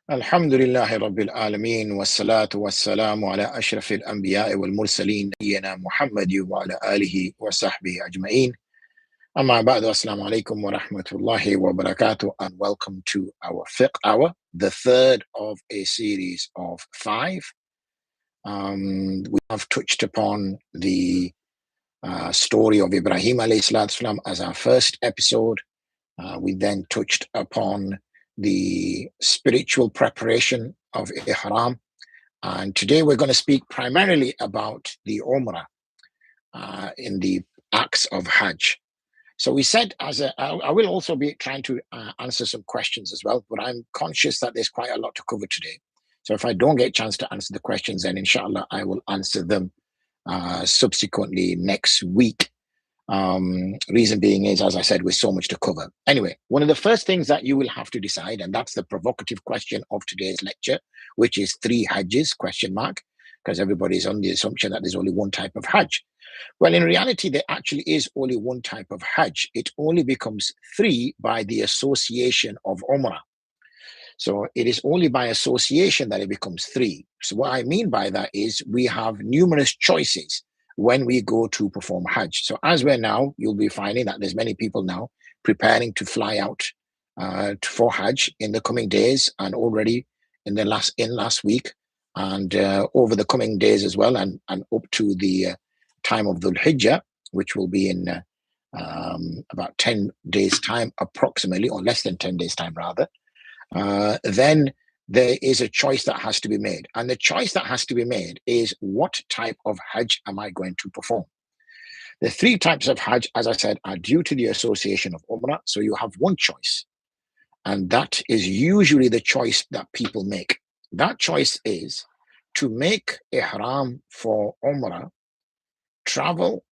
Alhamdulillahi Rabbil Alameen wassalatu wassalamu ala ashrafil anbiya'i wal mursaleen nabiyyina Muhammad wa ala alihi wa sahbihi ajma'een. Amma ba'du, assalamu alaikum wa rahmatullahi wa barakatuh, and welcome to our Fiqh Hour, the third of a series of 5. We have touched upon the story of Ibrahim alayhi salatu wasalam as our first episode. We then touched upon the spiritual preparation of Ihram. And today we're going to speak primarily about the Umrah in the acts of Hajj. So we said, I will also be trying to answer some questions as well, but I'm conscious that there's quite a lot to cover today. So if I don't get a chance to answer the questions, then inshallah I will answer them subsequently next week. Reason being is, as I said, with so much to cover. Anyway, one of the first things that you will have to decide, and that's the provocative question of today's lecture, which is 3 hajjs, ? Because everybody's on the assumption that there's only one type of hajj. Well, in reality, there actually is only one type of hajj. It only becomes 3 by the association of Umrah. So it is only by association that it becomes 3. So what I mean by that is we have numerous choices when we go to perform Hajj. So as we're now, you'll be finding that there's many people now preparing to fly out for Hajj in the coming days, and already in last week, and over the coming days as well, and up to the time of Dhul Hijjah, which will be in about 10 days time approximately, or less than 10 days time rather. Then there is a choice that has to be made. And the choice that has to be made is, what type of Hajj am I going to perform? The 3 types of Hajj, as I said, are due to the association of Umrah. So you have one choice. And that is usually the choice that people make. That choice is to make Ihram for Umrah, travel,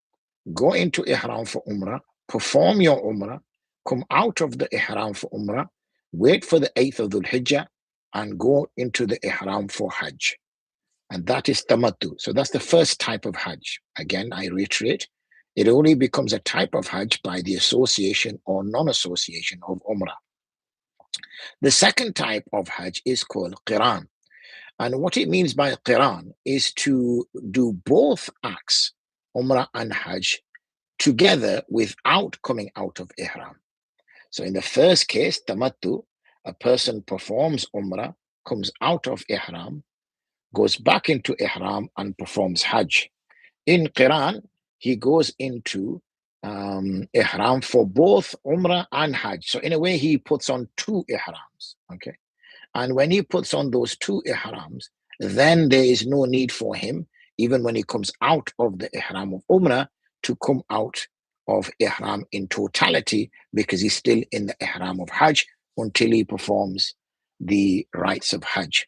go into Ihram for Umrah, perform your Umrah, come out of the Ihram for Umrah, wait for the 8th of Dhul Hijjah, and go into the Ihram for Hajj. And that is Tamattu. So that's the first type of Hajj. Again, I reiterate, it only becomes a type of Hajj by the association or non-association of Umrah. The second type of Hajj is called Qiran. And what it means by Qiran is to do both acts, Umrah and Hajj, together without coming out of Ihram. So in the first case, Tamattu, a person performs Umrah, comes out of Ihram, goes back into Ihram and performs Hajj. In Qiran, he goes into Ihram for both Umrah and Hajj. So in a way, he puts on 2 Ihrams, okay? And when he puts on those 2 Ihrams, then there is no need for him, even when he comes out of the Ihram of Umrah, to come out of Ihram in totality, because he's still in the Ihram of Hajj until he performs the rites of Hajj.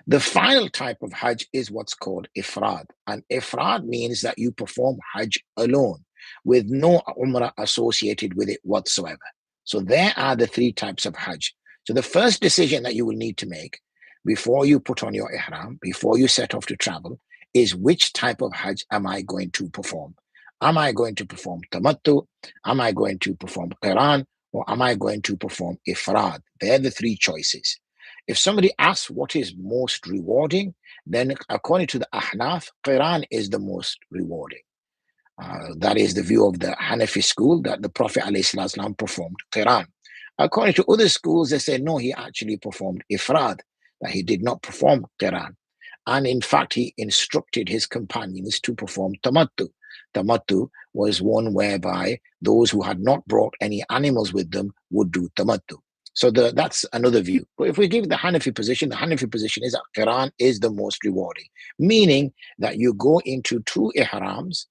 The final type of Hajj is what's called Ifrad. And Ifrad means that you perform Hajj alone, with no Umrah associated with it whatsoever. So there are the 3 types of Hajj. So the first decision that you will need to make before you put on your Ihram, before you set off to travel, is, which type of Hajj am I going to perform? Am I going to perform Tamattu? Am I going to perform Qiran? Or am I going to perform Ifrad? They're the 3 choices. If somebody asks what is most rewarding, then according to the Ahnaf, Qiran is the most rewarding. That is the view of the Hanafi school, that the Prophet ﷺ performed Qiran. According to other schools, they say, no, he actually performed Ifrad, that he did not perform Qiran. And in fact, he instructed his companions to perform Tamattu. Tamattu was one whereby those who had not brought any animals with them would do Tamattu. So that's another view. But if we give the Hanafi position is that Qiran is the most rewarding, meaning that you go into 2 Ihrams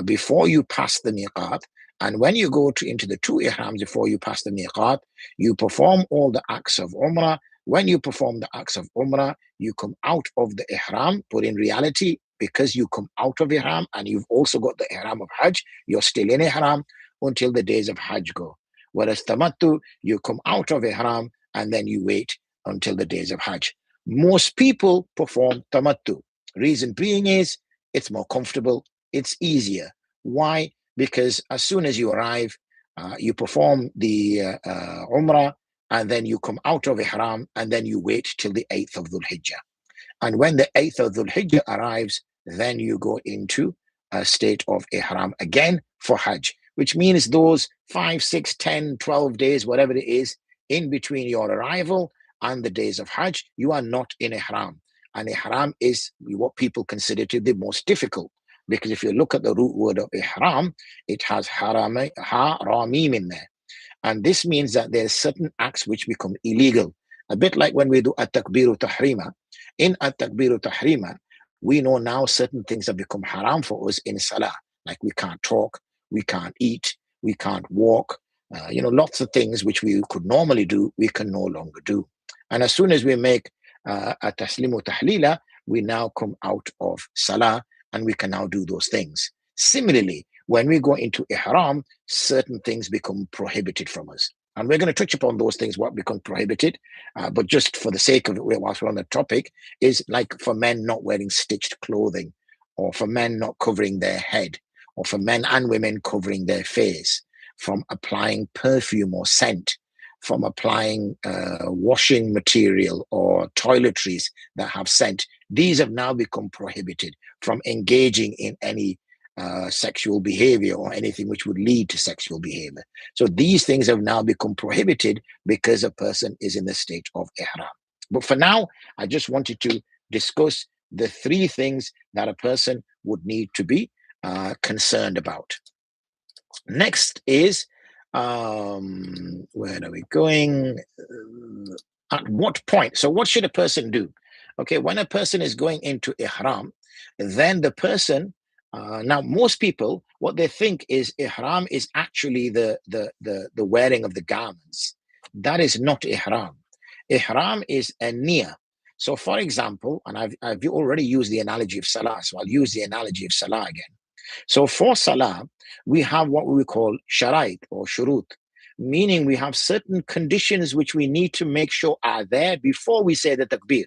before you pass the Miqat. And when you go into the 2 Ihrams before you pass the Miqat, you perform all the acts of Umrah. When you perform the acts of Umrah, you come out of the Ihram. But in reality, because you come out of Ihram and you've also got the Ihram of Hajj, you're still in Ihram until the days of Hajj go. Whereas Tamattu, you come out of Ihram and then you wait until the days of Hajj. Most people perform Tamattu. Reason being is, it's more comfortable, it's easier. Why? Because as soon as you arrive, you perform the Umrah, and then you come out of ihram, and then you wait till the 8th of Dhul Hijjah. And when the 8th of Dhul Hijjah arrives, then you go into a state of ihram again for Hajj, which means those 5, 6, 10, 12 days, whatever it is, in between your arrival and the days of Hajj, you are not in ihram. And ihram is what people consider to be the most difficult, because if you look at the root word of ihram, it has haramim in there. And this means that there are certain acts which become illegal. A bit like when we do at-takbiru tahrima. In at-takbiru tahrima, we know now certain things have become haram for us in salah. Like we can't talk, we can't eat, we can't walk. Lots of things which we could normally do, we can no longer do. And as soon as we make a taslimu tahlila, we now come out of salah and we can now do those things. Similarly, when we go into ihram, certain things become prohibited from us. And we're going to touch upon those things, what become prohibited. But just for the sake of it, whilst we're on the topic, is like for men not wearing stitched clothing, or for men not covering their head, or for men and women covering their face, from applying perfume or scent, from applying washing material or toiletries that have scent. These have now become prohibited from engaging in any sexual behavior or anything which would lead to sexual behavior. So these things have now become prohibited because a person is in the state of ihram. But for now, I just wanted to discuss the 3 things that a person would need to be concerned about. Next is, where are we going? At what point? So what should a person do? Okay, when a person is going into ihram, then the person, now most people, what they think is ihram is actually the wearing of the garments. That is not ihram. Ihram is a niyyah. So for example, and I've already used the analogy of salah, so I'll use the analogy of salah again. So for salah, we have what we call sharait or shurut, meaning we have certain conditions which we need to make sure are there before we say the takbir.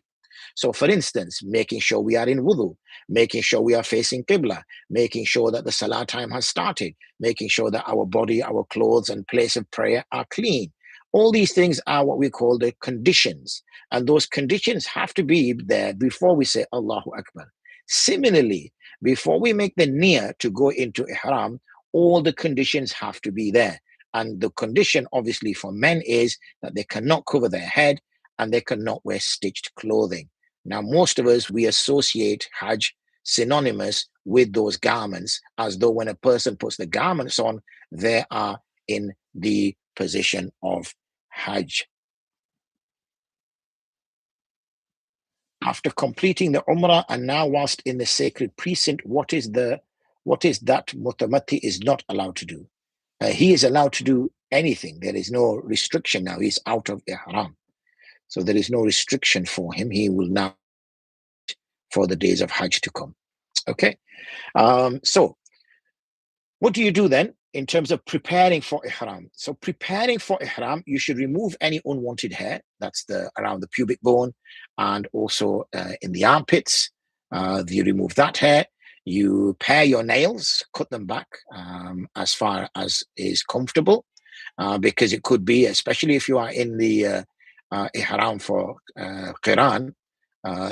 So for instance, making sure we are in wudu, making sure we are facing qibla, making sure that the salah time has started, making sure that our body, our clothes and place of prayer are clean. All these things are what we call the conditions. And those conditions have to be there before we say Allahu Akbar. Similarly, before we make the niyyah to go into ihram, all the conditions have to be there. And the condition, obviously, for men is that they cannot cover their head and they cannot wear stitched clothing. Now, most of us, we associate Hajj synonymous with those garments, as though when a person puts the garments on, they are in the position of Hajj. After completing the Umrah and now whilst in the sacred precinct, what is that mutamatti is not allowed to do? He is allowed to do anything. There is no restriction now. He's out of ihram. So there is no restriction for him. He will now for the days of Hajj to come. Okay. So what do you do then in terms of preparing for ihram? So preparing for ihram, you should remove any unwanted hair. That's around the pubic bone and also in the armpits. You remove that hair. You pare your nails, cut them back as far as is comfortable, because it could be, especially if you are in the ihram for Qiran,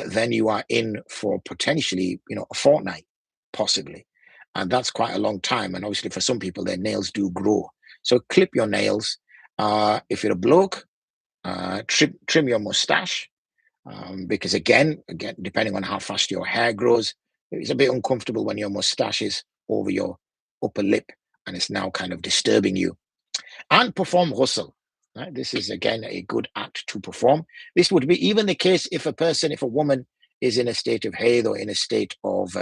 then you are in for potentially, a fortnight, possibly. And that's quite a long time. And obviously for some people, their nails do grow. So clip your nails. If you're a bloke, trim your mustache, because again, depending on how fast your hair grows, it's a bit uncomfortable when your mustache is over your upper lip and it's now kind of disturbing you. And perform ghusl. Right? This is, again, a good act to perform. This would be even the case if a woman is in a state of hayd or in a state of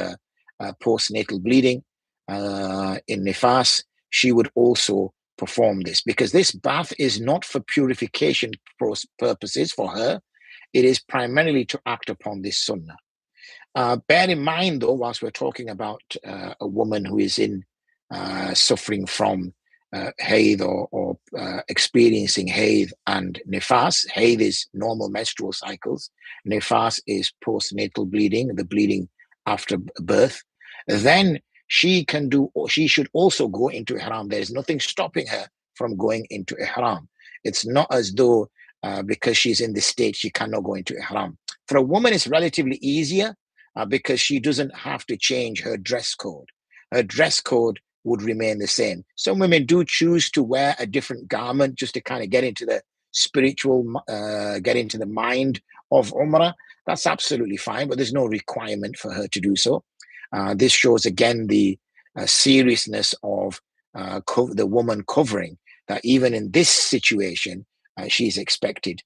postnatal bleeding, in nifas, she would also perform this, because this bath is not for purification purposes for her. It is primarily to act upon this sunnah. Bear in mind, though, whilst we're talking about a woman who is suffering from hayd or experiencing hayd and nifas. Hayd is normal menstrual cycles. Nifas is postnatal bleeding, the bleeding after birth. Then she should also go into ihram. There is nothing stopping her from going into ihram. It's not as though because she's in this state, she cannot go into ihram. For a woman, it's relatively easier because she doesn't have to change her dress code. Her dress code would remain the same. Some women do choose to wear a different garment just to kind of get into the spiritual, get into the mind of Umrah. That's absolutely fine, but there's no requirement for her to do so. This shows again the seriousness of the woman covering, that even in this situation, she's expected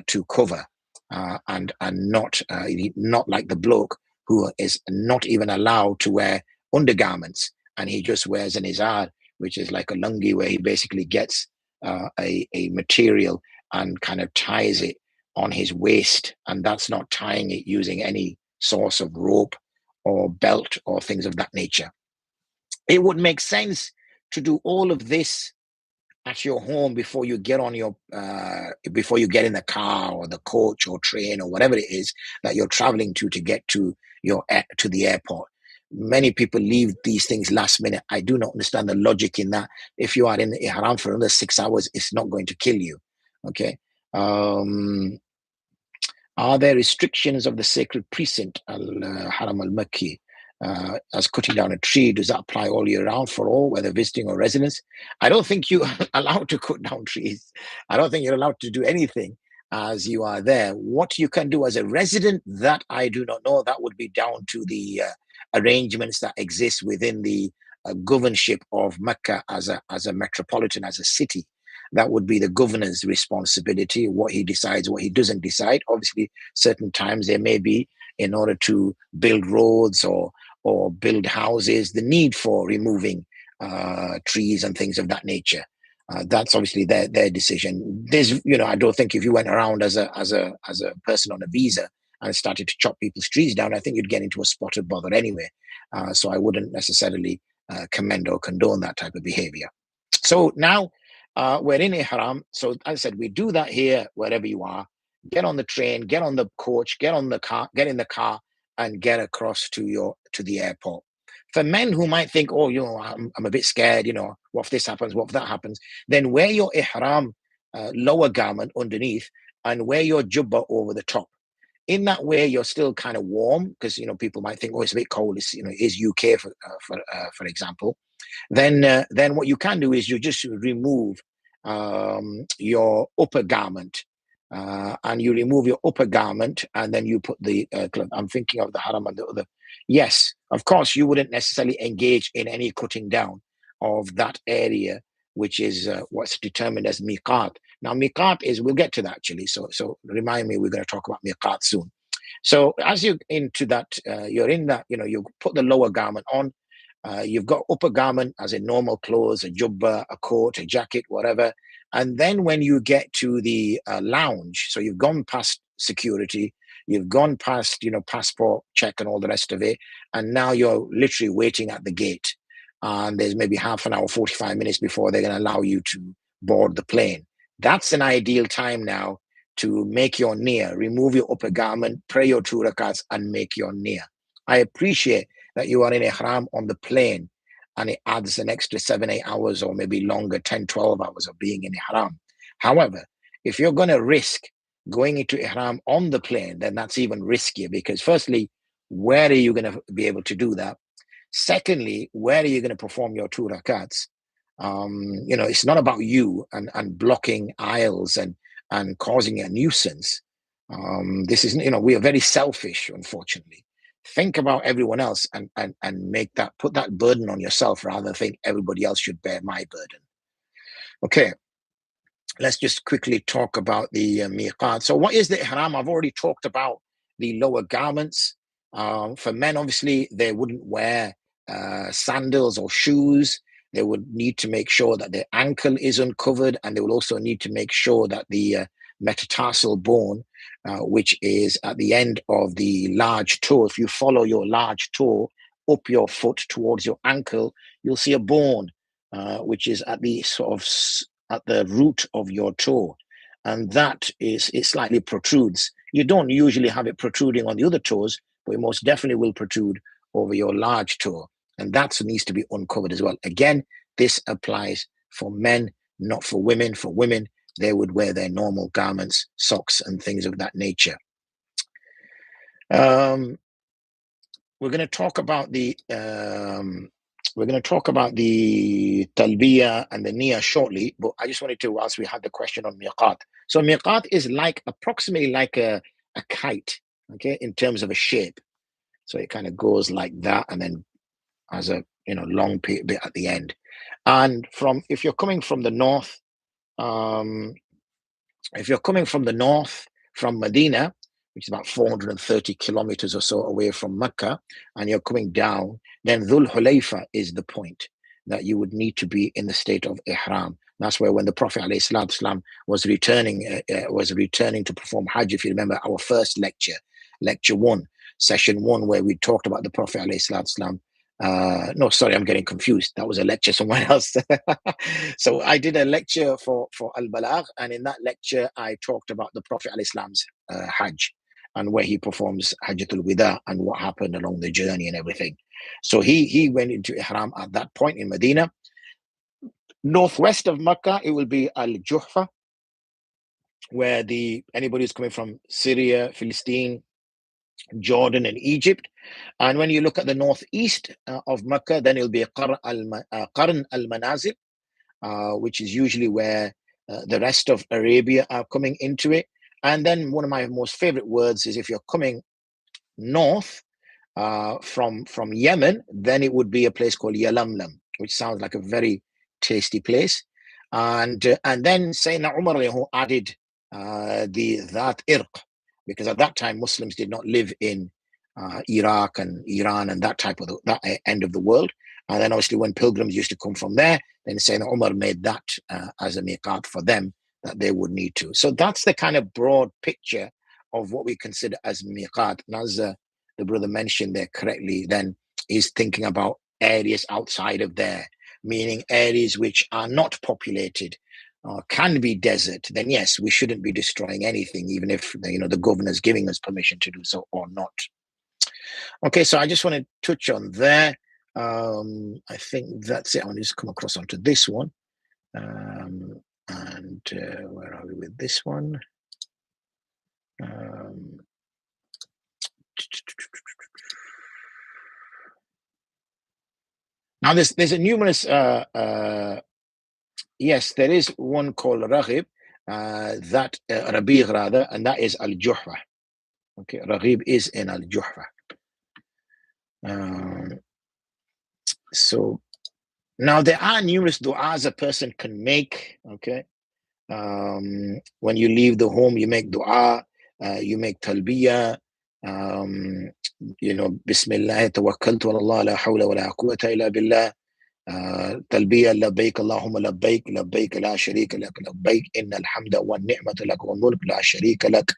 to cover and not like the bloke who is not even allowed to wear undergarments, and he just wears an izar, which is like a lungi, where he basically gets a material and kind of ties it on his waist, and that's not tying it using any source of rope or belt or things of that nature. It would make sense to do all of this at your home before you get on your before you get in the car or the coach or train or whatever it is that you're traveling to get to the airport. Many people leave these things last minute. I do not understand the logic in that. If you are in the ihram for another 6 hours, it's not going to kill you. Okay. Are there restrictions of the sacred precinct, al-Haram al-Makki, as cutting down a tree? Does that apply all year round for all, whether visiting or residents? I don't think you are allowed to cut down trees. I don't think you're allowed to do anything as you are there. What you can do as a resident, that I do not know. That would be down to the arrangements that exist within the governorship of Mecca as a metropolitan, as a city. That would be the governor's responsibility, what he decides, what he doesn't decide. Obviously, certain times there may be, in order to build roads or build houses, the need for removing trees and things of that nature. That's obviously their decision. There's, I don't think if you went around as a person on a visa and started to chop people's trees down, I think you'd get into a spot of bother anyway. So I wouldn't necessarily commend or condone that type of behavior. So now we're in ihram. So as I said, we do that here wherever you are. Get on the train, get on the coach, get in the car, and get across to the airport. For men who might think, oh, I'm a bit scared, what if this happens, what if that happens, then wear your ihram lower garment underneath and wear your jubba over the top. In that way, you're still kind of warm, because people might think, oh, it's a bit cold. It's is UK for example. Then what you can do is you just remove your upper garment. And you remove your upper garment, and then you put the glove. I'm thinking of the haram and the other. Yes, of course, you wouldn't necessarily engage in any cutting down of that area, which is what's determined as miqat. Now, miqat is, we'll get to that actually. So remind me, we're going to talk about miqat soon. So as you're into that, you're in that, you put the lower garment on. You've got upper garment as in normal clothes, a jubba, a coat, a jacket, whatever. And then when you get to the lounge, so you've gone past security, you've gone past, passport check and all the rest of it, and now you're literally waiting at the gate. And there's maybe half an hour, 45 minutes before they're going to allow you to board the plane. That's an ideal time now to make your niyyah, remove your upper garment, pray your 2 rakats, and make your niyyah. I appreciate that you are in ihram on the plane, and it adds an extra 7-8 hours or maybe longer, 10-12 hours of being in ihram. However, if you're going to risk going into ihram on the plane, then that's even riskier, because firstly, where are you going to be able to do that? Secondly, where are you going to perform your 2 rakats? It's not about you and blocking aisles and causing a nuisance. This isn't, we are very selfish, unfortunately. Think about everyone else and put that burden on yourself, rather than think everybody else should bear my burden. Okay, let's just quickly talk about the miqat. So what is the ihram? I've already talked about the lower garments. For men, obviously, they wouldn't wear sandals or shoes. They would need to make sure that their ankle is uncovered, and they will also need to make sure that the metatarsal bone, which is at the end of the large toe, if you follow your large toe up your foot towards your ankle, you'll see a bone which is at the at the root of your toe, and that it slightly protrudes. You don't usually have it protruding on the other toes, but it most definitely will protrude over your large toe, and that needs to be uncovered as well. Again, this applies for men, not for women. For women, they would wear their normal garments, socks, and things of that nature. We're going to talk about the talbiyah and the niyyah shortly, but I just wanted to, whilst we had the question on miqat. So miqat is like approximately like a kite, okay, in terms of a shape. So it kind of goes like that, and then has a long bit at the end. And if you're coming from the north, from Medina, which is about 430 kilometers or so away from Mecca, and you're coming down, then Dhul Hulayfa is the point that you would need to be in the state of ihram. That's where when the Prophet ﷺ was returning to perform Hajj, if you remember our first lecture 1, session 1, where we talked about the Prophet ﷺ. No, sorry, I'm getting confused. That was a lecture somewhere else. So I did a lecture for Al-Balagh, and in that lecture, I talked about the Prophet ﷺ's Hajj and where he performs Hajjatul Wida and what happened along the journey and everything. So he went into Ihram at that point in Medina. Northwest of Mecca, it will be Al-Juhfa, where anybody who's coming from Syria, Philistine, Jordan, and Egypt. And when you look at the northeast of Mecca, then it'll be Qarn al-Manazil, which is usually where the rest of Arabia are coming into it. And then one of my most favorite words is if you're coming north from Yemen, then it would be a place called Yalamlam, which sounds like a very tasty place. And then Sayyidina Umar who added the That Irq, because at that time Muslims did not live in Iraq and Iran and that type of that end of the world. And then obviously when pilgrims used to come from there, then Sayyidina Umar made that as a miqat for them that they would need to. So that's the kind of broad picture of what we consider as miqat. And as the brother mentioned there correctly, then he's thinking about areas outside of there, meaning areas which are not populated, can be desert. Then yes, we shouldn't be destroying anything, even if the governor's giving us permission to do so or not. Okay, so I just want to touch on there. I think that's it. I'll just come across onto this one. And where are we with this one? Now there's a numerous yes, there is one called Raghib, Rabiq rather, and that is Al-Juhfa. Okay, Raghib is in Al-Juhfa. So now there are numerous du'as a person can make. Okay, when you leave the home, you make du'a, you make talbiyah. Bismillah tawakkaltu ala Allah, la hawla wa la quwwata illa billah. Talbiyah, labbaik Allahumma labbaik, labbaik la sharika lak, labbaik innal hamda wa ni'mata lak wa mulk la sharika lak.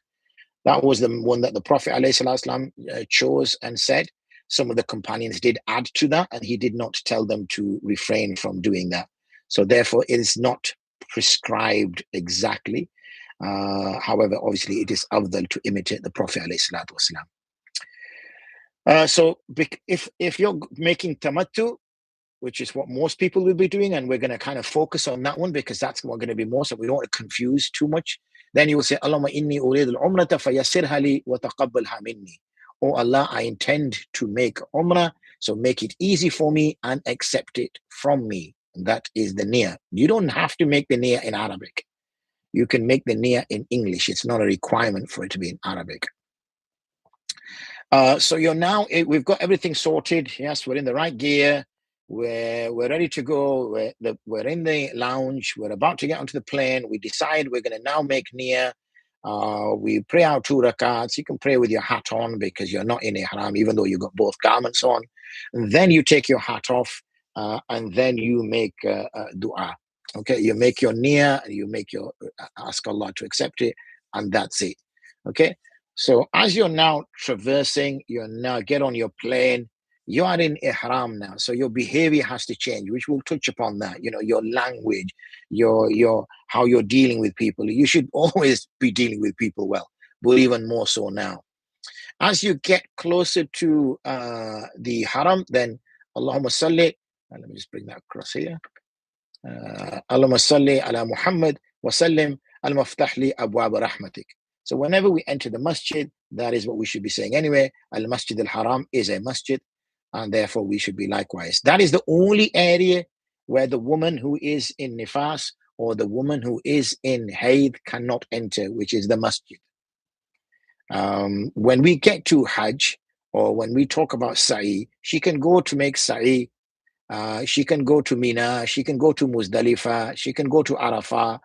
That was the one that the Prophet ﷺ chose and said. Some of the companions did add to that, and he did not tell them to refrain from doing that. So therefore, it is not prescribed exactly. However, obviously, it is afdal to imitate the Prophet ﷺ. So if you're making tamattu, which is what most people will be doing, and we're going to kind of focus on that one because that's what going to be more, so we don't want to confuse too much. Then you will say, Allahumma inni urid al-umrata fayassirha li wa taqabbalha minni. Oh Allah, I intend to make umrah, so make it easy for me and accept it from me. And that is the niyyah. You don't have to make the niyyah in Arabic. You can make the niyyah in English. It's not a requirement for it to be in Arabic. So we've got everything sorted. Yes, we're in the right gear. We're ready to go. We're in the lounge. We're about to get onto the plane. We decide we're going to now make niyyah. We pray our 2 rakats. You can pray with your hat on because you're not in ihram, even though you've got both garments on. And then you take your hat off, and then you make dua. Okay, you make your niyyah, and you make your ask Allah to accept it, and that's it. Okay, so as you're now traversing, you now get on your plane. You are in ihram now, so your behavior has to change, which we'll touch upon that. Your language, your how you're dealing with people. You should always be dealing with people well, but even more so now. As you get closer to the haram, then Allahumma salli. Let me just bring that across here. Allahumma salli ala Muhammad وَسَلِّمْ al-maftah li abwab rahmatik. So whenever we enter the masjid, that is what we should be saying anyway. Al-Masjid al-Haram is a masjid, and therefore we should be likewise. That is the only area where the woman who is in nifas or the woman who is in hayd cannot enter, which is the masjid. When we get to Hajj, or when we talk about sa'i, she can go to make sa'i, she can go to Mina, she can go to Muzdalifah, she can go to Arafah,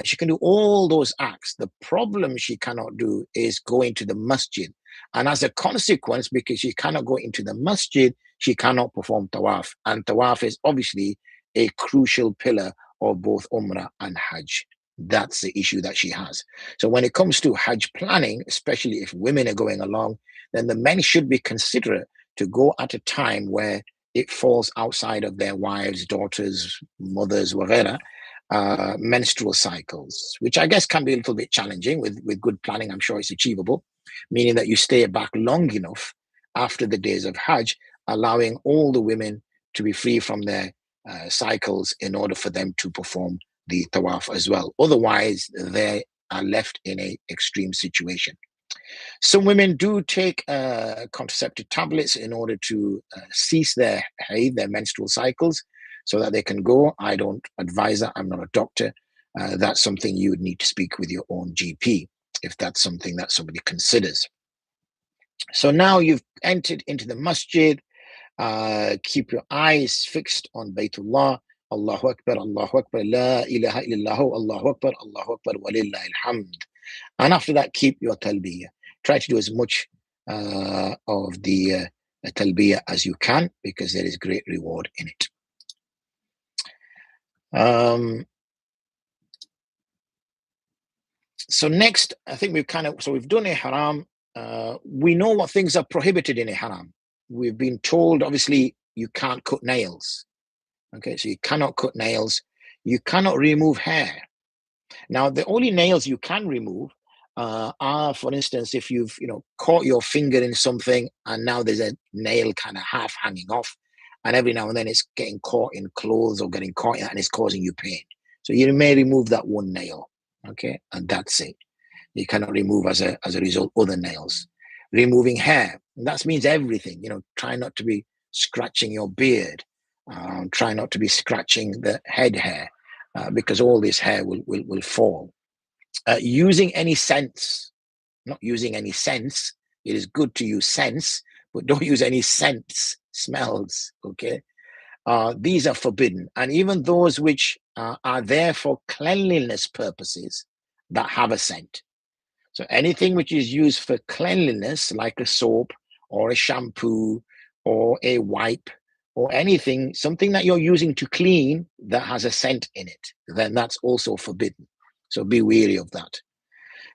she can do all those acts. The problem she cannot do is go into the masjid. And as a consequence, because she cannot go into the masjid, she cannot perform tawaf. And tawaf is obviously a crucial pillar of both Umrah and Hajj. That's the issue that she has. So when it comes to Hajj planning, especially if women are going along, then the men should be considerate to go at a time where it falls outside of their wives, daughters, mothers, whatever, menstrual cycles, which I guess can be a little bit challenging. With good planning, I'm sure it's achievable, meaning that you stay back long enough after the days of Hajj, allowing all the women to be free from their cycles in order for them to perform the tawaf as well. Otherwise, they are left in an extreme situation. Some women do take contraceptive tablets in order to cease their hayd, their menstrual cycles, so that they can go. I don't advise that. I'm not a doctor. That's something you would need to speak with your own GP if that's something that somebody considers. So now you've entered into the masjid. Keep your eyes fixed on Baytullah. Allahu Akbar, La ilaha illallah, Allahu Akbar, walillahi alhamd. And after that, keep your talbiyah. Try to do as much of the talbiyah as you can, because there is great reward in it. So next, I think we've done ihram. We know what things are prohibited in ihram. We've been told, obviously, you can't cut nails. Okay, so you cannot cut nails. You cannot remove hair. Now, the only nails you can remove are, for instance, if you've caught your finger in something and now there's a nail kind of half hanging off, and every now and then it's getting caught in clothes or getting caught in that and it's causing you pain. So you may remove that one nail, okay, and that's it. You cannot remove as a result other nails. Removing hair, that means everything. Try not to be scratching your beard. Try not to be scratching the head hair, because all this hair will fall. Using any scents, not using any sense. It is good to use sense, but don't use any scents, smells, okay? These are forbidden. And even those which are there for cleanliness purposes that have a scent. So anything which is used for cleanliness, like a soap or a shampoo or a wipe or anything, something that you're using to clean that has a scent in it, then that's also forbidden. So be wary of that.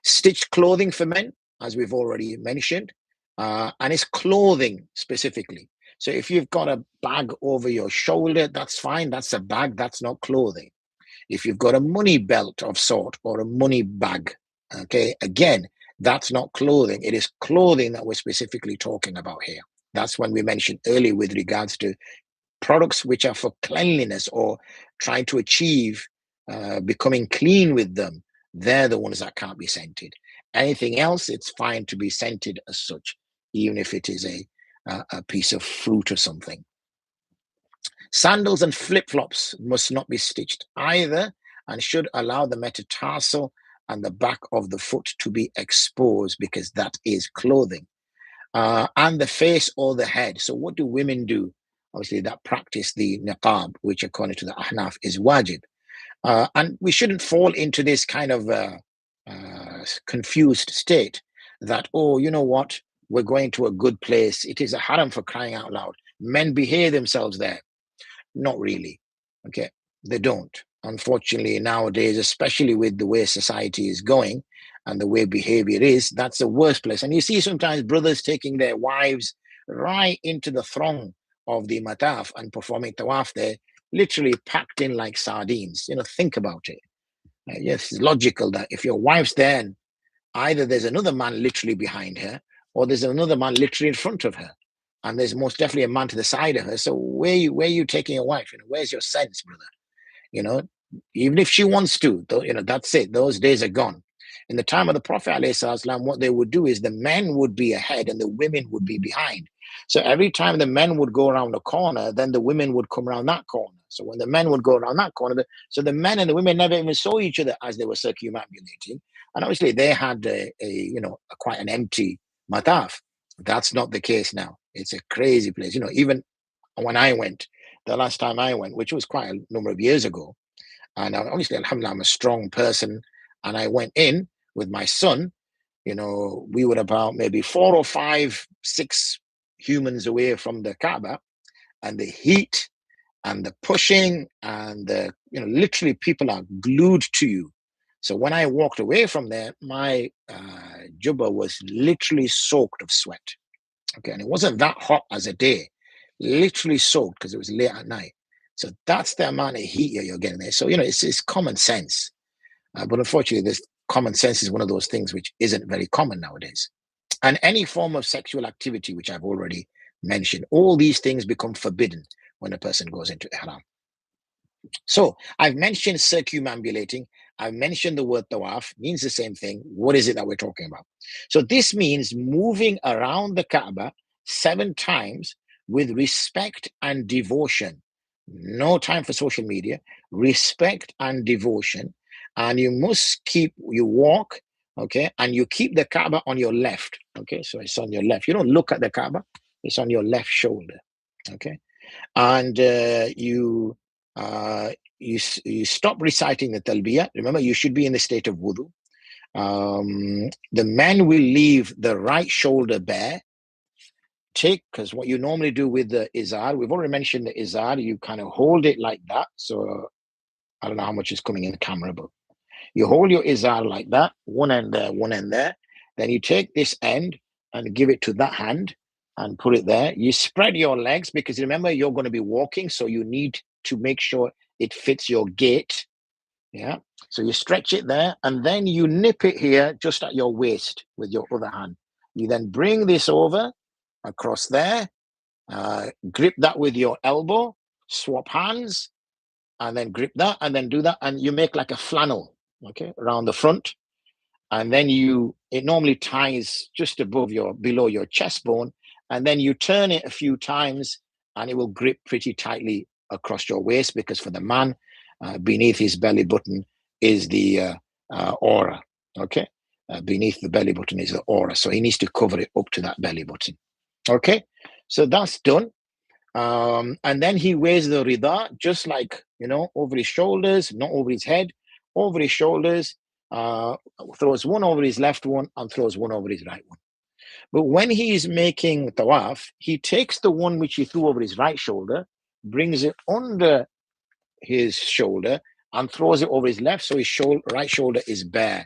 Stitched clothing for men, as we've already mentioned, and it's clothing specifically. So if you've got a bag over your shoulder, that's fine. That's a bag. That's not clothing. If you've got a money belt of sort or a money bag, okay, again, that's not clothing. It is clothing that we're specifically talking about here. That's when we mentioned earlier with regards to products which are for cleanliness or trying to achieve becoming clean with them. They're the ones that can't be scented. Anything else, it's fine to be scented as such, even if it is a piece of fruit or something. Sandals and flip-flops must not be stitched either, and should allow the metatarsal and the back of the foot to be exposed, because that is clothing. And the face or the head. So what do women do? Obviously, that practice the niqab, which according to the Ahnaf is wajib. And we shouldn't fall into this kind of confused state that, oh, you know what, we're going to a good place. It is a haram, for crying out loud. Men behave themselves there. Not really. Okay, they don't. Unfortunately, nowadays, especially with the way society is going and the way behavior is, that's the worst place. And you see sometimes brothers taking their wives right into the throng of the mataf and performing tawaf there, literally packed in like sardines. Think about it. Yes, it's logical that if your wife's there, and either there's another man literally behind her, or there's another man literally in front of her, and there's most definitely a man to the side of her. So where you taking your wife? Where's your sense, brother? even if she wants to, that's it. Those days are gone. In the time of the Prophet ﷺ, what they would do is the men would be ahead and the women would be behind. So every time the men would go around a corner, then the women would come around that corner. So when the men would go around that corner, so the men and the women never even saw each other as they were circumambulating. And obviously they had quite an empty mataf. That's not the case now. It's a crazy place. Even when I went, the last time I went, which was quite a number of years ago, and obviously, alhamdulillah, I'm a strong person, and I went in with my son. We were about maybe 4 or 5, 6 humans away from the Kaaba, and the heat and the pushing and literally people are glued to you. So when I walked away from there, my jubba was literally soaked of sweat. Okay, and it wasn't that hot as a day, literally soaked because it was late at night. So that's the amount of heat you're getting there. So it's common sense, but unfortunately, this common sense is one of those things which isn't very common nowadays. And any form of sexual activity, which I've already mentioned, all these things become forbidden when a person goes into ihram. So I've mentioned circumambulating. I've mentioned the word tawaf, means the same thing. What is it that we're talking about? So this means moving around the Kaaba 7 times with respect and devotion. No time for social media, respect and devotion. And you must you walk, okay, and you keep the Kaaba on your left, okay, so it's on your left. You don't look at the Kaaba, it's on your left shoulder, okay, and you stop reciting the talbiyah. Remember, you should be in the state of wudu. The men will leave the right shoulder bare. Because what you normally do with the izar, we've already mentioned the izar, you kind of hold it like that. So I don't know how much is coming in the camera, but you hold your izar like that, one end there, one end there. Then you take this end and give it to that hand and put it there. You spread your legs because remember, you're going to be walking, so you need to make sure it fits your gait. Yeah. So you stretch it there and then you nip it here just at your waist with your other hand. You then bring this over across there, grip that with your elbow, swap hands, and then grip that and then do that. And you make like a flannel, okay, around the front. And then it normally ties just below your chest bone. And then you turn it a few times and it will grip pretty tightly across your waist, because for the man, beneath his belly button is the aura, okay? Beneath the belly button is the aura. So he needs to cover it up to that belly button, okay? So that's done. And then he wears the rida, just like, over his shoulders, not over his head, over his shoulders, throws one over his left one and throws one over his right one. But when he is making tawaf, he takes the one which he threw over his right shoulder, brings it under his shoulder and throws it over his left, so his right shoulder is bare.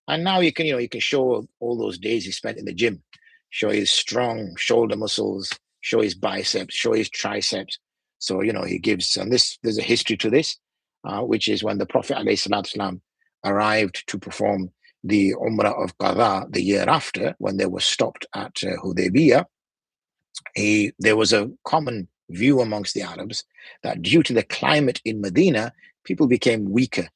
And now you can show all those days he spent in the gym, show his strong shoulder muscles, show his biceps, show his triceps. So he gives, and there's a history to this, which is when the Prophet ﷺ arrived to perform the Umrah of Qāḍī the year after, when they were stopped at Hudaybiyah. There was a common view amongst the Arabs that due to the climate in Medina, people became weaker,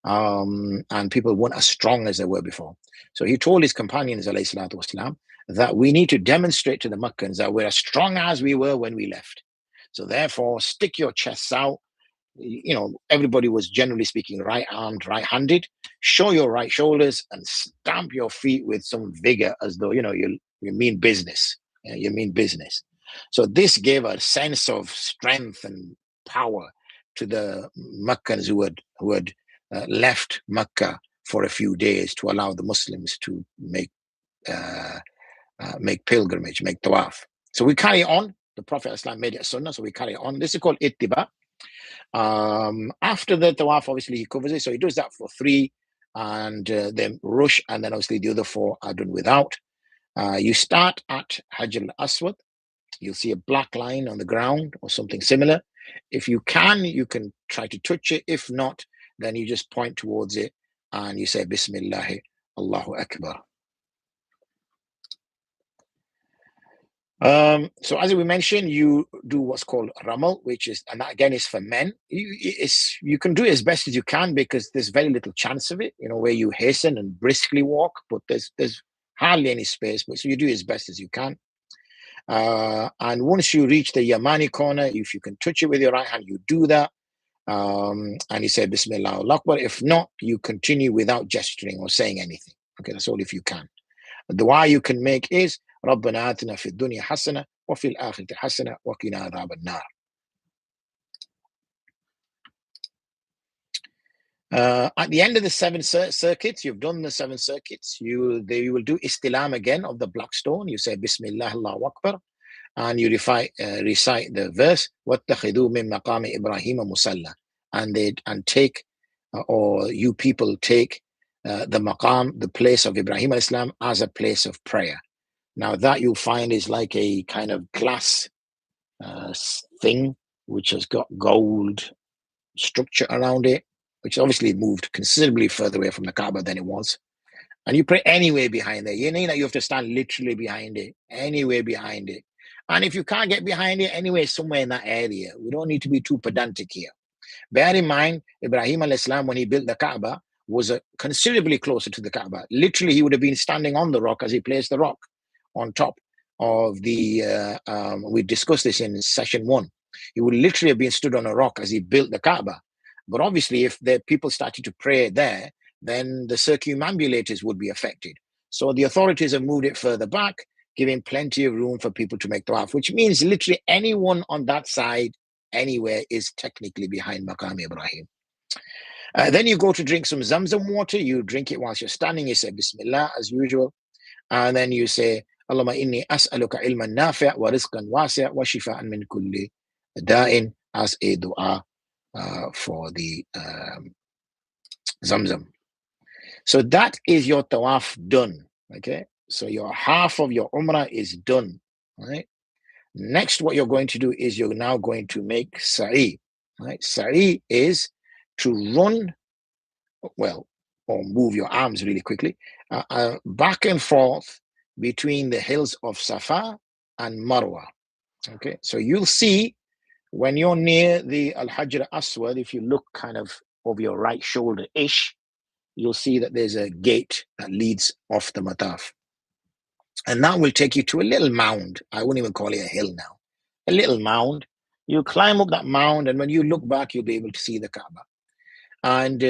and people weren't as strong as they were before. So he told his companions, والسلام, that we need to demonstrate to the Meccans that we're as strong as we were when we left. So therefore, stick your chests out. Everybody was generally speaking right-armed, right-handed. Show your right shoulders and stamp your feet with some vigor, as though you mean business. You mean business. So this gave a sense of strength and power to the Meccans who had left Mecca for a few days to allow the Muslims to make pilgrimage, make tawaf. So we carry on. The Prophet ﷺ made it a sunnah, so we carry on. This is called ittiba. After the tawaf, obviously he covers it, so he does that for 3, and then rush, and then obviously the other 4 are done without. You start at Hajar al-Aswad. You'll see a black line on the ground or something similar. If you can try to touch it. If not, then you just point towards it and you say Bismillah, Allahu Akbar. So as we mentioned, you do what's called ramal, which is, and that again is for men. You can do it as best as you can because there's very little chance of it, where you hasten and briskly walk, but there's hardly any space. But so you do it as best as you can. And once you reach the Yamani corner, if you can touch it with your right hand, you do that. And you say Bismillah Allahu Akbar. If not, you continue without gesturing or saying anything. Okay, that's all if you can. The dua you can make is ربنا آتنا في الدنيا حسنة وفي الآخرة حسنة وقنا عذاب النار. At the end of the 7 circuits, you've done the 7 circuits. You will do istilam again of the black stone. You say Bismillah Allahu Akbar, and you recite the verse وَاتَّخِذُوا مِن مَقَامِ إِبْرَاهِيمَ مُصَلَّى, and take, or you people take the maqam, the place of Ibrahim al-Islam, as a place of prayer. Now that you'll find is like a kind of glass thing which has got gold structure around it, which obviously moved considerably further away from the Kaaba than it was. And you pray anywhere behind there. You know that you have to stand literally behind it, anywhere behind it. And if you can't get behind it, anywhere somewhere in that area. We don't need to be too pedantic here. Bear in mind, Ibrahim al-Islam, when he built the Kaaba, was considerably closer to the Kaaba. Literally, he would have been standing on the rock as he placed the rock on top of the, we discussed this in session 1. He would literally have been stood on a rock as he built the Kaaba. But obviously, if the people started to pray there, then the circumambulators would be affected. So the authorities have moved it further back, giving plenty of room for people to make tawaf, which means literally anyone on that side, anywhere, is technically behind Maqam Ibrahim. Then you go to drink some Zamzam water. You drink it whilst you're standing. You say Bismillah as usual. And then you say, Allahumma inni as'aluka ilman nafi' wa rizqan wasi' wa shifa'an min kulli da'in, as a dua for the Zamzam. So that is your tawaf done. Okay, so your half of your umrah is done. Right. Next, what you're going to do is you're now going to make sa'i. Right, sa'i is to run, well, or move your arms really quickly, back and forth between the hills of Safa and Marwa. Okay, so you'll see when you're near the Al-Hajr Aswad, if you look kind of over your right shoulder-ish, you'll see that there's a gate that leads off the mataf. And that will take you to a little mound. I wouldn't even call it a hill now. A little mound. You climb up that mound, and when you look back, you'll be able to see the Kaaba. And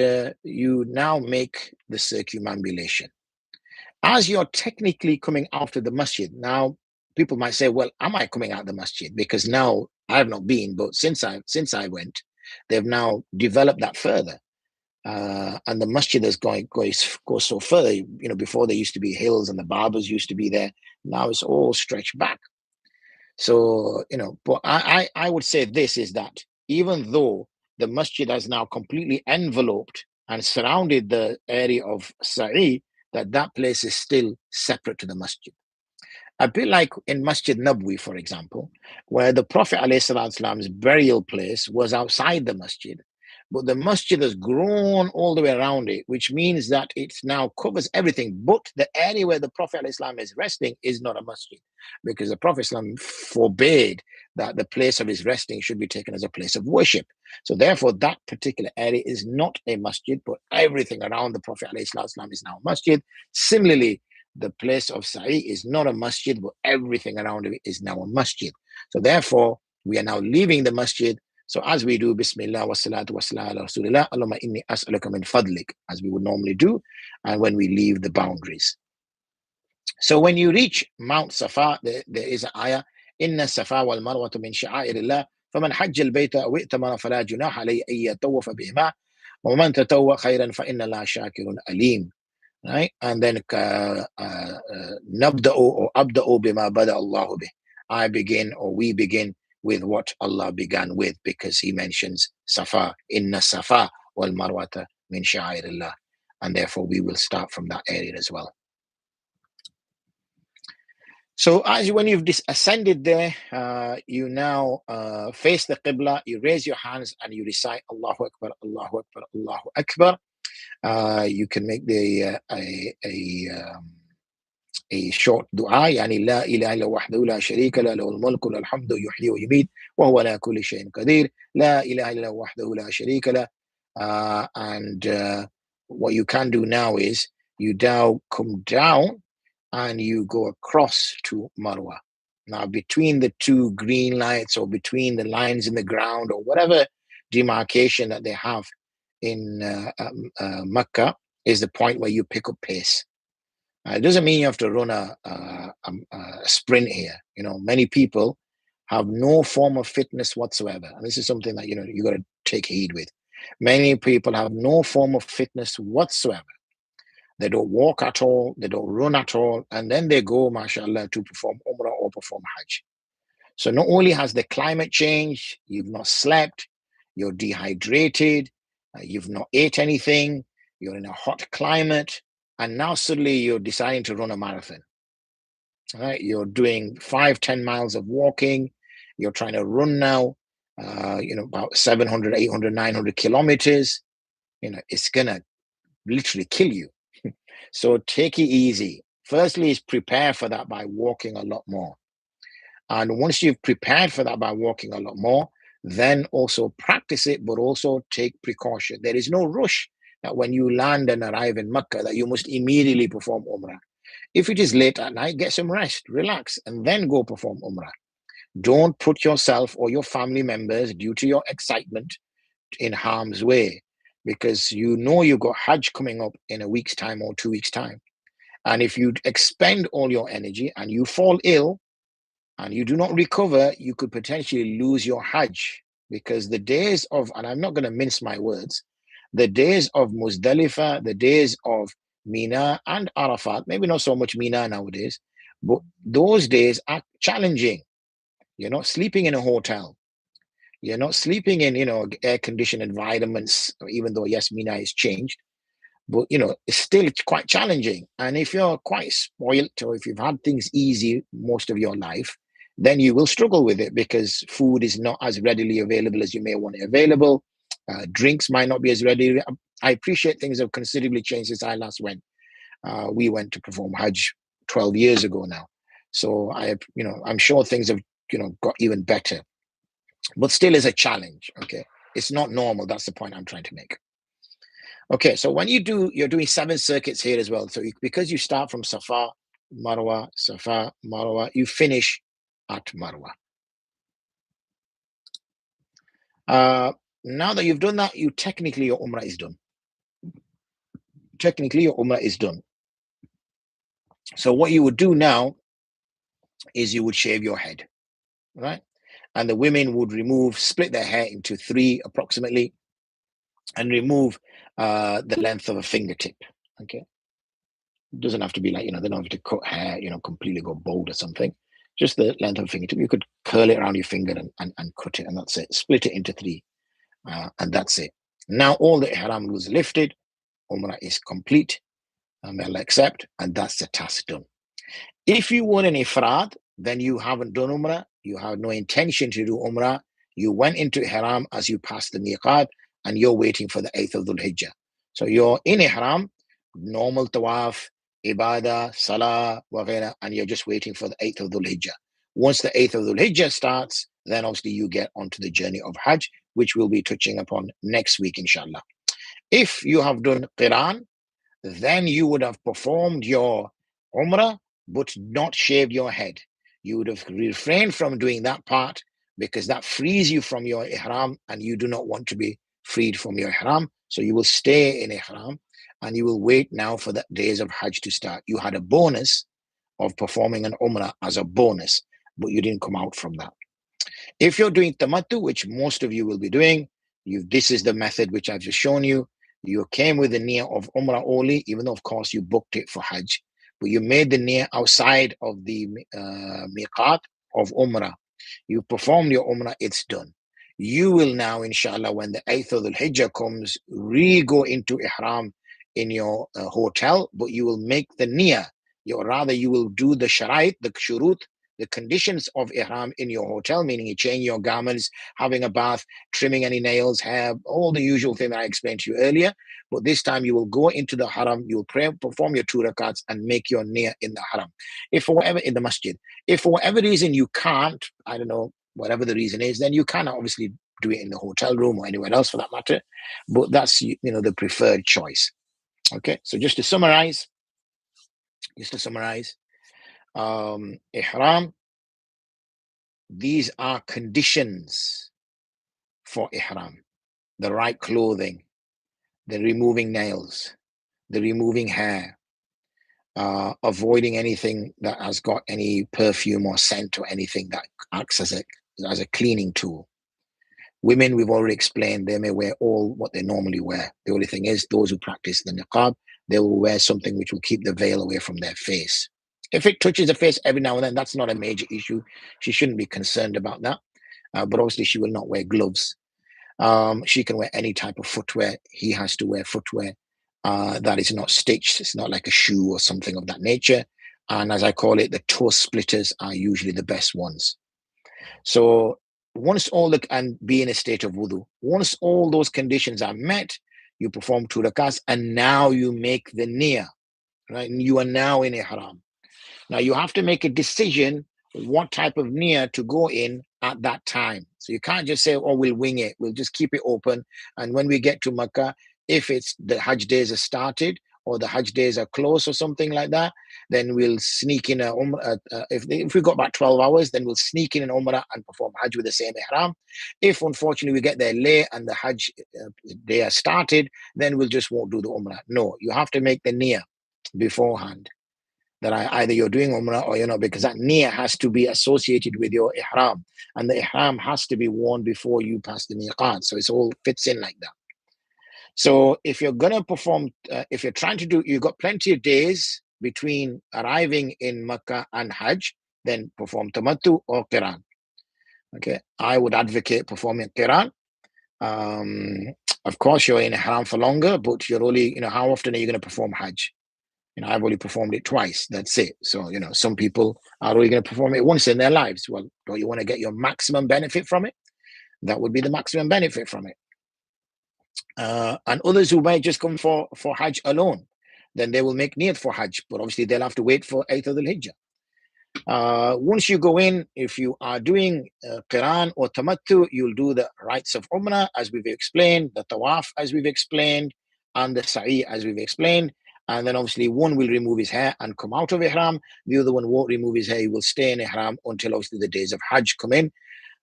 you now make the circumambulation. As you're technically coming out of the masjid, now people might say, well, am I coming out of the masjid? Because now I have not been, but since I went, they've now developed that further. And the masjid is goes so further. Before there used to be hills and the barbers used to be there. Now it's all stretched back. So, but I would say this is that even though the masjid has now completely enveloped and surrounded the area of Sa'i, that place is still separate to the masjid. A bit like in Masjid Nabwi, for example, where the Prophet ﷺ's burial place was outside the masjid, but the masjid has grown all the way around it, which means that it now covers everything, but the area where the Prophet ﷺ is resting is not a masjid, because the Prophet ﷺ forbade that the place of his resting should be taken as a place of worship. So therefore, that particular area is not a masjid, but everything around the Prophet ﷺ is now a masjid. Similarly, the place of Sa'i is not a masjid, but everything around it is now a masjid. So therefore, we are now leaving the masjid. So as we do Bismillah wa salatu wa salam ala Rasulillah, Allahumma inni as'aluka min fadlik, as we would normally do, and when we leave the boundaries. So when you reach Mount Safa, there is an ayah, Inna Safa wal Marwatu min sha'airillah, faman hajja al-bayta aw i'tamara fala junaha alayhi an yatawafa bihima, wa man tatawwa khayran fa inna Allaha shakirun alim. Right? And then nabda'u or abda'u bima bada Allahu bih. I begin, or we begin, with what Allah began with, because he mentions Safa, Inna Safa wal Marwata min sha'airillah, and therefore we will start from that area as well. So when you've ascended there, you now face the Qibla, you raise your hands and you recite Allahu Akbar, Allahu Akbar, Allahu Akbar. You can make the a short dua, يعني لا إله إلا وحده لا شريك له له الملك وله الحمد يحيي ويميت وهو على كل شيء قدير لا إله إلا وحده لا شريك له. And what you can do now is you now come down and you go across to Marwa. Now, between the two green lights or between the lines in the ground or whatever demarcation that they have in Mecca is the point where you pick up pace. It doesn't mean you have to run a sprint here. You know, many people have no form of fitness whatsoever. And this is something that, you know, you got to take heed with. Many people have no form of fitness whatsoever. They don't walk at all. They don't run at all. And then they go, mashallah, to perform Umrah or perform Hajj. So not only has the climate changed, you've not slept, you're dehydrated, you've not ate anything, you're in a hot climate, and now suddenly you're deciding to run a marathon. All right? You're doing 5-10 miles of walking. You're trying to run now, about 700, 800, 900 kilometers. You know, it's going to literally kill you. So take it easy. Firstly, is prepare for that by walking a lot more. And once you've prepared for that by walking a lot more, then also practice it, but also take precaution. There is no rush that when you land and arrive in Mecca that you must immediately perform Umrah. If it is late at night, get some rest, relax, and then go perform Umrah. Don't put yourself or your family members, due to your excitement, in harm's way, because you know you've got Hajj coming up in a week's time or 2 weeks' time. And if you expend all your energy and you fall ill and you do not recover, you could potentially lose your Hajj, because the days of, and I'm not going to mince my words, the days of Muzdalifah, the days of Mina and Arafat, maybe not so much Mina nowadays, but those days are challenging. You're not sleeping in a hotel. You're not sleeping in, air-conditioned environments, even though, yes, Mina is changed. But, it's still quite challenging. And if you're quite spoilt or if you've had things easy most of your life, then you will struggle with it because food is not as readily available as you may want it available. Drinks might not be as ready. I appreciate things have considerably changed since I last went. We went to perform Hajj 12 years ago now. So I'm sure things have, got even better. But still is a challenge, okay? It's not normal. That's the point I'm trying to make. Okay, so when you're doing 7 circuits here as well. So because you start from Safa, Marwa, you finish at Marwa. Now that you've done that, technically your Umrah is done. So what you would do now is you would shave your head, right? And the women would split their hair into 3 approximately, and remove the length of a fingertip. Okay, it doesn't have to be like, they don't have to cut hair, completely go bald or something. Just the length of a fingertip. You could curl it around your finger and cut it, and that's it. Split it into 3, and that's it. Now all the ihram rules lifted, Umrah is complete, and they'll accept, and that's the task done. If you were an ifrad, then you haven't done Umrah, you have no intention to do Umrah, you went into ihram as you passed the miqat, and you're waiting for the 8th of Dhul Hijjah. So you're in ihram, normal tawaf, ibadah, salah, waghaira, and you're just waiting for the 8th of Dhul Hijjah. Once the 8th of Dhul Hijjah starts, then obviously you get onto the journey of Hajj, which we'll be touching upon next week, inshallah. If you have done Qiran, then you would have performed your Umrah, but not shaved your head. You would have refrained from doing that part because that frees you from your ihram, and you do not want to be freed from your ihram. So you will stay in ihram and you will wait now for the days of Hajj to start. You had a bonus of performing an Umrah as a bonus, but you didn't come out from that. If you're doing tamattu, which most of you will be doing, this is the method which I've just shown you. You came with the niyyah of Umrah only, even though, of course, you booked it for Hajj, but you made the niyyah outside of the miqat of Umrah. You performed your Umrah, it's done. You will now, inshallah, when the 8th of Dhul Hijjah comes, go into ihram in your hotel, but you will make the niyyah. You will do the sharait, the shurut, the conditions of ihram in your hotel, meaning you change your garments, having a bath, trimming any nails, hair, all the usual thing that I explained to you earlier. But this time you will go into the haram, you will pray, perform your 2 rakats and make your niyyah in the haram. If for whatever, in the masjid, if for whatever reason you can't, I don't know, whatever the reason is, then you can obviously do it in the hotel room or anywhere else for that matter. But that's, the preferred choice. Okay, so just to summarize, ihram, these are conditions for ihram: the right clothing, the removing nails, the removing hair, avoiding anything that has got any perfume or scent or anything that acts as a cleaning tool. Women, we've already explained, they may wear all what they normally wear. The only thing is, those who practice the niqab, they will wear something which will keep the veil away from their face. If it touches the face every now and then, that's not a major issue. She shouldn't be concerned about that. But obviously, she will not wear gloves. She can wear any type of footwear. He has to wear footwear that is not stitched. It's not like a shoe or something of that nature. And as I call it, the toe splitters are usually the best ones. So once and be in a state of wudu. Once all those conditions are met, you perform 2 rakats, and now you make the niyyah, right? And you are now in ihram. Now you have to make a decision what type of niyyah to go in at that time. So you can't just say, oh, we'll wing it. We'll just keep it open. And when we get to Makkah, if it's the Hajj days are started or the Hajj days are close or something like that, then we'll sneak in a Umrah. If we've got about 12 hours, then we'll sneak in an Umrah and perform Hajj with the same ihram. If unfortunately we get there late and the Hajj day are started, then we'll just won't do the Umrah. No, you have to make the niyyah beforehand that either you're doing Umrah or you're not, because that niyyah has to be associated with your ihram, and the ihram has to be worn before you pass the miqat. So it all fits in like that. So if you're going to perform, if you're trying to do, you've got plenty of days between arriving in Makkah and Hajj, then perform tamattu or qiran. Okay, I would advocate performing qiran. Of course, you're in ihram for longer, but you're only, how often are you going to perform Hajj? I've only performed it twice. That's it. So, some people are only going to perform it once in their lives. Well, don't you want to get your maximum benefit from it? That would be the maximum benefit from it. And others who might just come for Hajj alone, then they will make niyat for Hajj, but obviously they'll have to wait for 8th of al-Hijjah. Once you go in, if you are doing Qiran or Tamattu, you'll do the rites of Umrah as we've explained, the Tawaf as we've explained, and the Sa'i as we've explained. And then obviously one will remove his hair and come out of Ihram. The other one won't remove his hair. He will stay in Ihram until obviously the days of Hajj come in.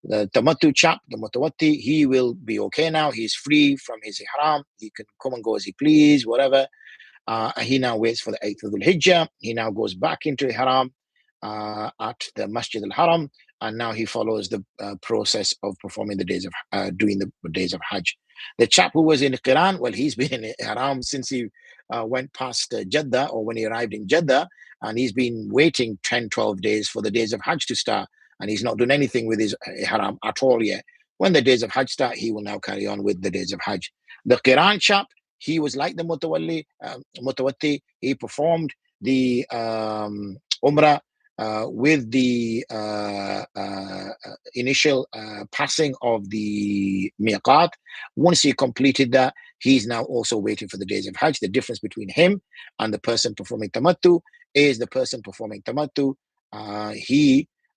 The Tamattu chap, the Mutawatti, he will be okay now. He's free from his Ihram. He can come and go as he please, whatever. He now waits for the 8th of al-Hijjah. He now goes back into Ihram at the Masjid al-Haram. And now he follows the process of performing the days of, doing the days of Hajj. The chap who was in Qiran, well, he's been in Ihram since he went past Jeddah, or when he arrived in Jeddah, and he's been waiting 10, 12 days for the days of Hajj to start, and he's not done anything with his Ihram at all yet. When the days of Hajj start, he will now carry on with the days of Hajj. The Qiran chap, he was like the Mutawatti. He performed the Umrah with the initial passing of the miqat. Once he completed that, he's now also waiting for the days of Hajj. The difference between him and the person performing tamattu is the person performing tamattu,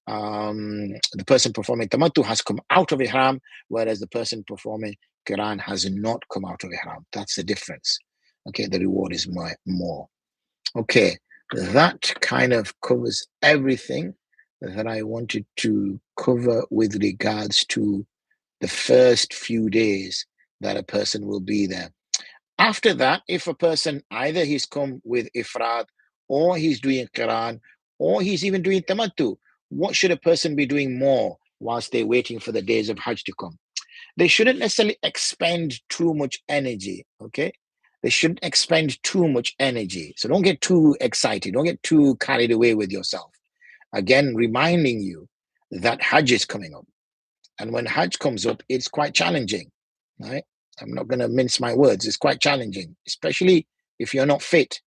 the person performing tamattu has come out of ihram, whereas the person performing qiran has not come out of ihram. That's the difference. Okay, the reward is more. Okay. That kind of covers everything that I wanted to cover with regards to the first few days that a person will be there. After that, if a person, either he's come with ifrad, or he's doing qiran, or he's even doing tamattu, what should a person be doing more whilst they're waiting for the days of Hajj to come? They shouldn't necessarily expend too much energy, okay? They shouldn't expend too much energy. So don't get too excited. Don't get too carried away with yourself. Again, reminding you that Hajj is coming up. And when Hajj comes up, it's quite challenging, right? I'm not going to mince my words. It's quite challenging, especially if you're not fit,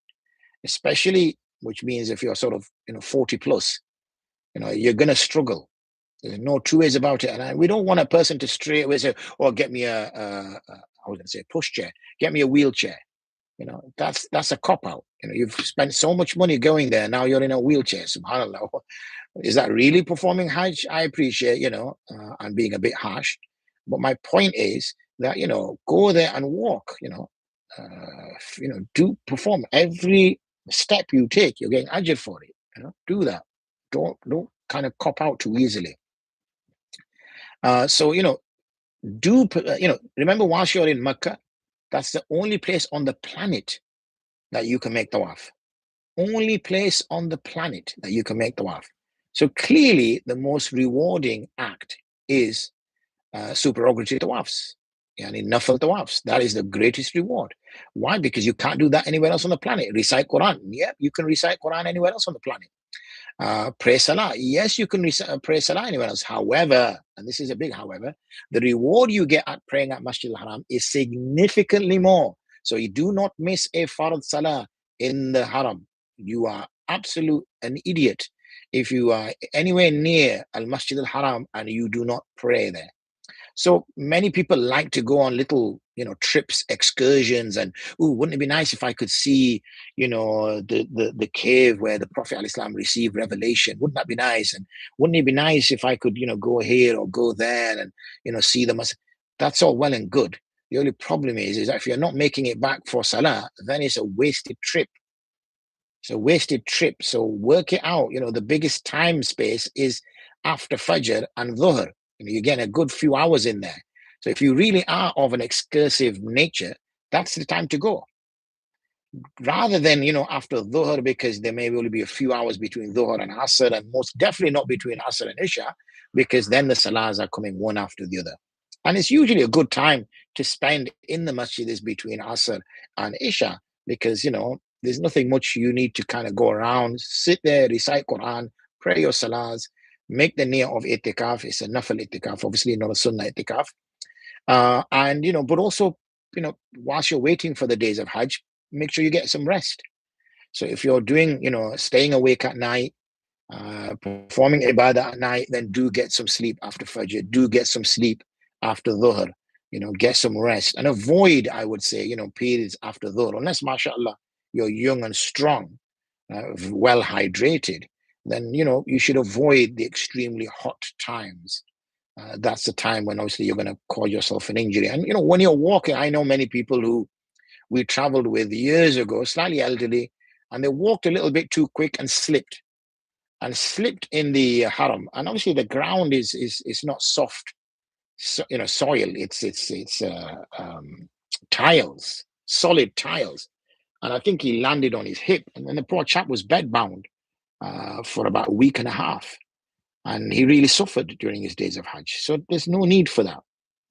especially, which means if you're sort of, 40 plus. you're going to struggle. There's no two ways about it. And we don't want a person to straight away say, "Oh, get me I was going to say pushchair, get me a wheelchair." That's a cop out. You've spent so much money going there. Now you're in a wheelchair. Subhanallah. Is that really performing Hajj? I appreciate, I'm being a bit harsh. But my point is that, go there and walk, do perform every step you take. You're getting ajr for it. Do that. Don't kind of cop out too easily. Remember, whilst you're in Mecca, that's the only place on the planet that you can make tawaf. Only place on the planet that you can make tawaf. So clearly, the most rewarding act is supererogatory tawafs, nafil tawafs. That is the greatest reward. Why? Because you can't do that anywhere else on the planet. Recite Quran. Yep, you can recite Quran anywhere else on the planet. Pray Salah. Yes, you can pray Salah anywhere else. However, and this is a big however, the reward you get at praying at Masjid al-Haram is significantly more. So you do not miss a Fard Salah in the Haram. You are an idiot if you are anywhere near Al-Masjid al-Haram and you do not pray there. So many people like to go on little, trips, excursions, and wouldn't it be nice if I could see, the cave where the Prophet ﷺ received revelation? Wouldn't that be nice? And wouldn't it be nice if I could, go here or go there and, see them? That's all well and good. The only problem is that if you're not making it back for Salah, then it's a wasted trip. It's a wasted trip. So work it out. The biggest time space is after Fajr and Dhuhr. You're getting a good few hours in there. So if you really are of an excursive nature, that's the time to go. Rather than, after Dhuhr, because there may only be a few hours between Dhuhr and Asr, and most definitely not between Asr and Isha, because then the Salahs are coming one after the other. And it's usually a good time to spend in the masjid is between Asr and Isha, because, there's nothing much you need to kind of go around, sit there, recite Quran, pray your Salahs, make the niyyah of itikaf. It's a nafil itikaf, obviously not a sunnah itikaf. But also, whilst you're waiting for the days of Hajj, make sure you get some rest. So if you're doing, staying awake at night, performing ibadah at night, then do get some sleep after Fajr, do get some sleep after Dhuhr, get some rest and avoid, I would say, periods after Dhuhr, unless, mashallah, you're young and strong, well hydrated, then, you should avoid the extremely hot times. That's the time when obviously you're going to cause yourself an injury. And, when you're walking, I know many people who we traveled with years ago, slightly elderly, and they walked a little bit too quick and slipped in the Haram. And obviously the ground is not soft, soil. It's tiles, solid tiles. And I think he landed on his hip, and then the poor chap was bedbound for about a week and a half. And he really suffered during his days of Hajj. So there's no need for that.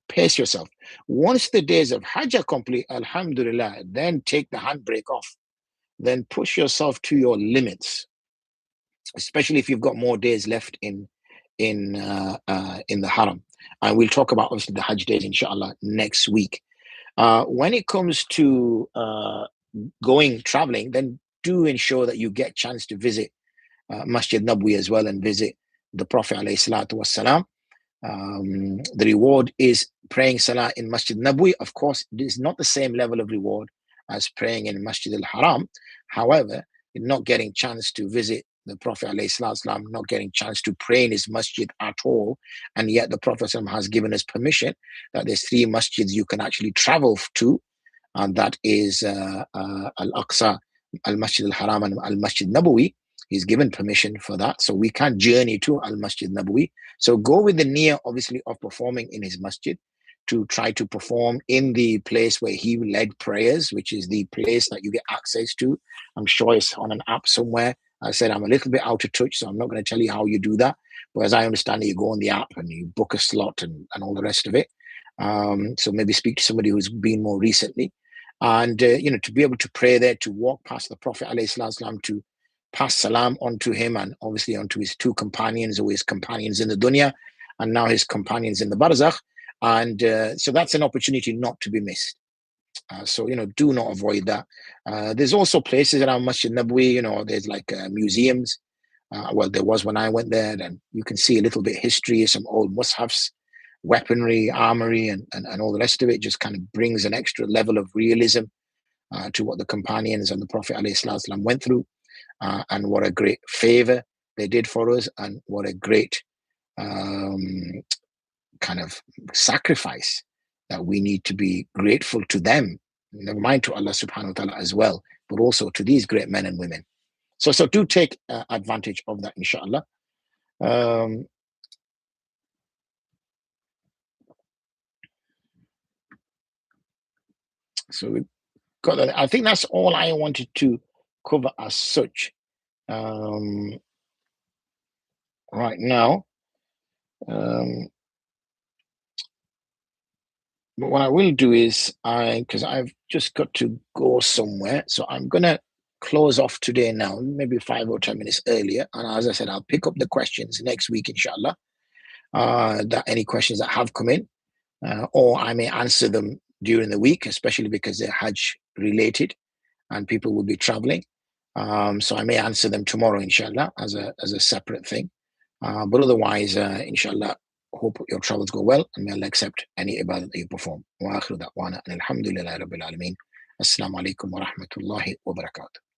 Pace yourself. Once the days of Hajj are complete, alhamdulillah, then take the handbrake off. Then push yourself to your limits, especially if you've got more days left in the Haram. And we'll talk about obviously the Hajj days, inshallah, next week. When it comes to traveling, then do ensure that you get a chance to visit Masjid Nabwi as well and visit the Prophet ﷺ. The reward is praying Salah in Masjid Nabwi. Of course, it is not the same level of reward as praying in Masjid al-Haram. However, not getting chance to visit the Prophet ﷺ, not getting chance to pray in his masjid at all, and yet the Prophet ﷺ has given us permission that there's 3 masjids you can actually travel to, and that is Al-Aqsa, Al-Masjid al-Haram, and Al-Masjid Nabawi. He's given permission for that, so we can journey to Al-Masjid Nabawi. So go with the niyyah, obviously, of performing in his masjid, to try to perform in the place where he led prayers, which is the place that you get access to. I'm sure it's on an app somewhere. I said I'm a little bit out of touch, so I'm not going to tell you how you do that. But as I understand it, you go on the app and you book a slot and all the rest of it. So maybe speak to somebody who's been more recently. And, to be able to pray there, to walk past the Prophet ﷺ, to pass salam onto him and obviously onto his 2 companions, or his companions in the dunya, and now his companions in the barzakh. And so that's an opportunity not to be missed. So, do not avoid that. There's also places around Masjid Nabwi, there's like museums Well, there was when I went there, and you can see a little bit of history, some old mushafs, weaponry, armory, and all the rest of it. Just kind of brings an extra level of realism to what the companions and the Prophet ﷺ went through, and what a great favor they did for us, and what a great kind of sacrifice that we need to be grateful to them, never mind to Allah subhanahu wa ta'ala as well, but also to these great men and women. So do take advantage of that, inshallah. So we've got that. I think that's all I wanted to cover as such right now. But what I will do is, because I've just got to go somewhere, so I'm going to close off today now, maybe 5 or 10 minutes earlier. And as I said, I'll pick up the questions next week, inshallah. That any questions that have come in, or I may answer them during the week, especially because they're Hajj related and people will be traveling. So I may answer them tomorrow, inshallah, as a separate thing. But otherwise, inshallah, hope your travels go well, and may Allah accept any ibadah that you perform. Wa akhiru da'wana alhamdulillahi rabbil alameen. Assalamu alaikum wa rahmatullahi wa barakatuh.